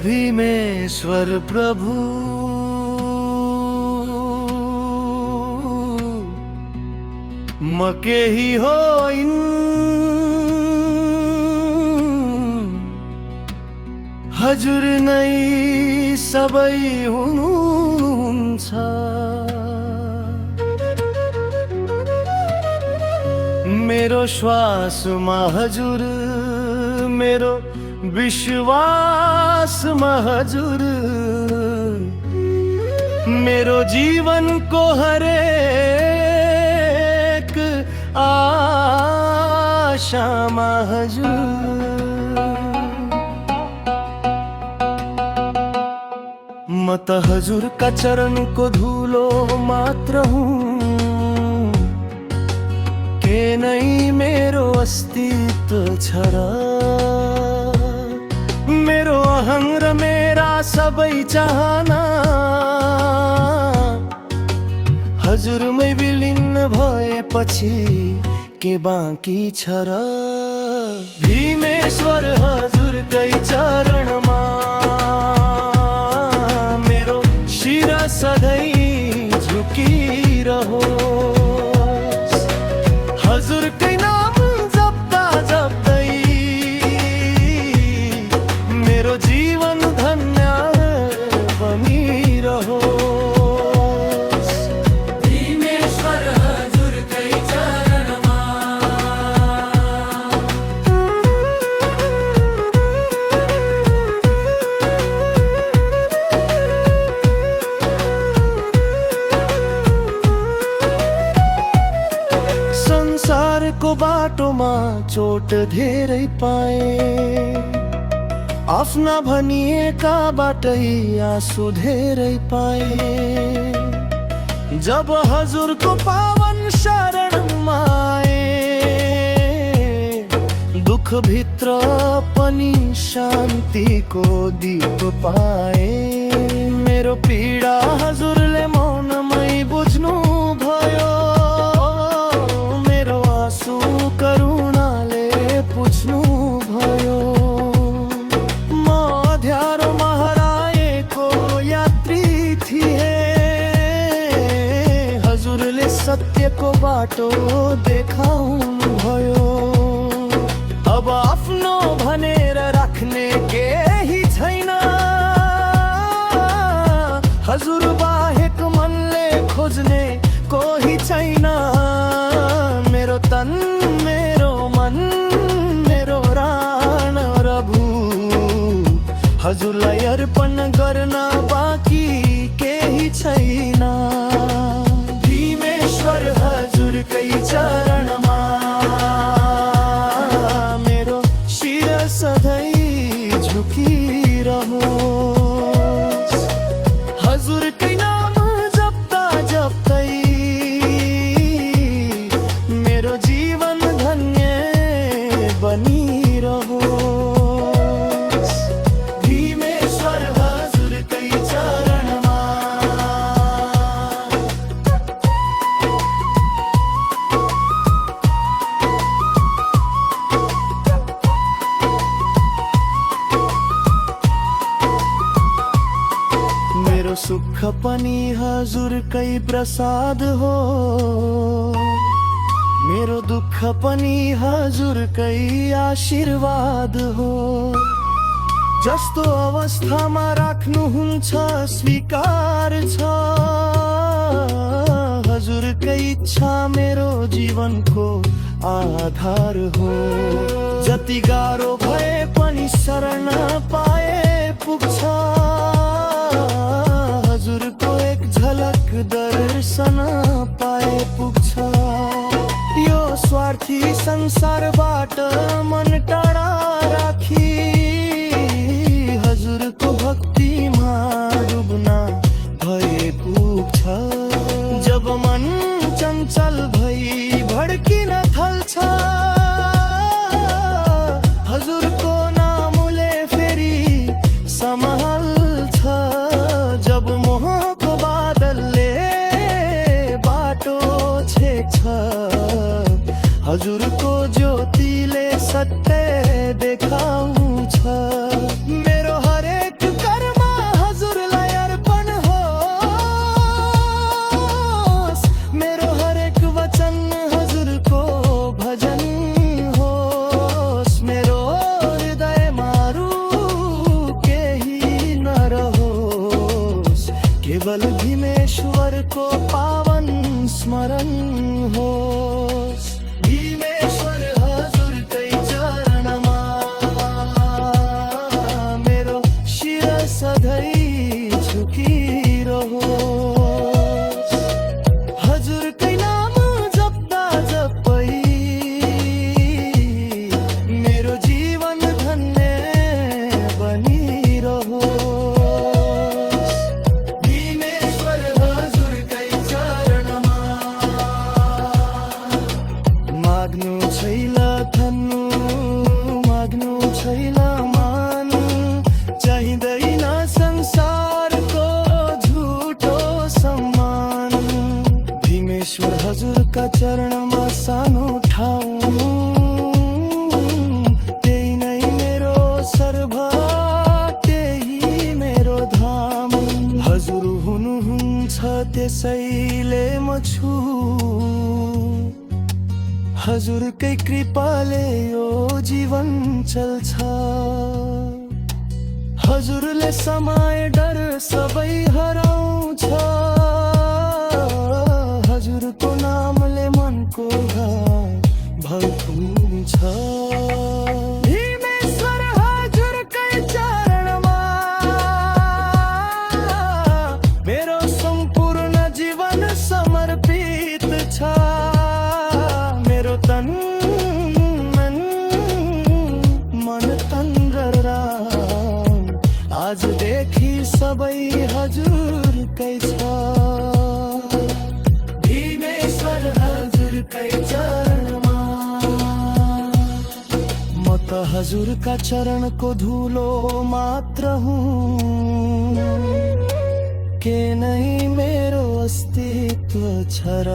भीमेश्वर प्रभु म केही होइन, हजुर नै सबै हुनुहुन्छ। मेरो श्वासमा हजुर, मेरो विश्वासमा हजुर, मेरो जीवनको हरेक आशामा हजुर। म त हजुरका चरणको धुलो मात्र हुँ, के नै मेरो अस्तित्व छ र। मेरो अहङ र मेरा सबै चाहना हजुरमै विलीन भएपछि के बाँकी छ र। भीमेश्वर हजुरकै चरणमा मेरो शिर सधैँ झुकिरहोस्। हजुरकै नाम जप्दा जप्दै मेरो जीवन धन्य बनिरहोस्। भीमेश्वर हजुरकै चरणमा संसारको बाटोमा चोट धेरै पाए, आफ्ना भनिएकाबाटै आँसु धेरै पाए। जब हजुरको पावन शरणमा आए, दुख भित्र पनि शान्तिको दीप पाए। मेरो पीडा हजुरले मौनमै बुझ्नु भयो, मेरो आँसु करुणाले पुछ्नु भयो। म अँध्यारोमा हराएको यात्री थिए, हजुरले सत्यको बाटो देखाउनु भयो। अब आफ्नो भनेर राख्ने केही छैन, हजुर बाहेक मनले खोज्ने कोही छैन। मेरो तन, मेरो मन, मेरो प्राण र भू हजुरलाई अर्पण गर्न बाँकी केही छैन। भीमेश्वर हजुरकै चरणमा मेरो शिर सधैँ झुकिरहोस्। हजुरकै नाम जप्दा जप्दै मेरो जीवन धन्य बनिरहोस्। भीमेश्वर हजुरकै चरणमा मेरो सुख पनि हजुरकै प्रसाद हो, मेरो दुःख पनि हजुरकै आशीर्वाद हो। जस्तो अवस्थामा राख्नुहुन्छ स्वीकार छ, हजुरकै इच्छा मेरो जीवनको आधार हो। जति गाह्रो भए पनि शरण पाए पुग्छ, हजुरको एक झलक दर्शन पाए पुग्छ। यो स्वार्थी संसारबाट मन टाढा राखी हजुरको भक्तिमा डुब्न भए पुग्छ। जब मन चञ्चल भई भड्किन थाल्छ, हजुरको नामले फेरि सम्हाल्छ। जब मोहको बादलले बाटो छेक्छ, हजुरको ज्योतिले सत्य देखाउँछ। मेरो हरेक केवल भीमेश्वर को पावन स्मरण होस्। भीमेश्वर हजुरकै चरणमा मेरो शिर सधैँ झुकिरहोस्। हजुरकै नाम जप्दा जपै मेरो जीवन धन्य बनिरहोस्। भीमेश्वर हजुरकै चरणमा माग्नु छैन धन्नु, माग्नु छैन मान, चाहिँदैन संसारको झुटो सम्मान। भीमेश्वर हजुरका चरणमा सानो ठाउँ, त्यही नै मेरो सर्व, त्यही मेरो धाम। हजुर हुनुहुन्छ त्यसैले म छु, हजुरकै कृपाले यो जीवन चल्छ। हजुरले समय डर सबै हराउँछ, हजुरको नामले मनको भल्कुन्छ। भीमेश्वर हजुरकै चरणमा मेरो सम्पूर्ण जीवन समर्पित छ। मेरो तन मन तन र राम आजदेखि सबै हजुरकै छ। भीमेश्वर हजुरकै चरणमा म त हजुरका चरणको धुलो मात्र हुँ, के नै मेरो अस्तित्व छ र।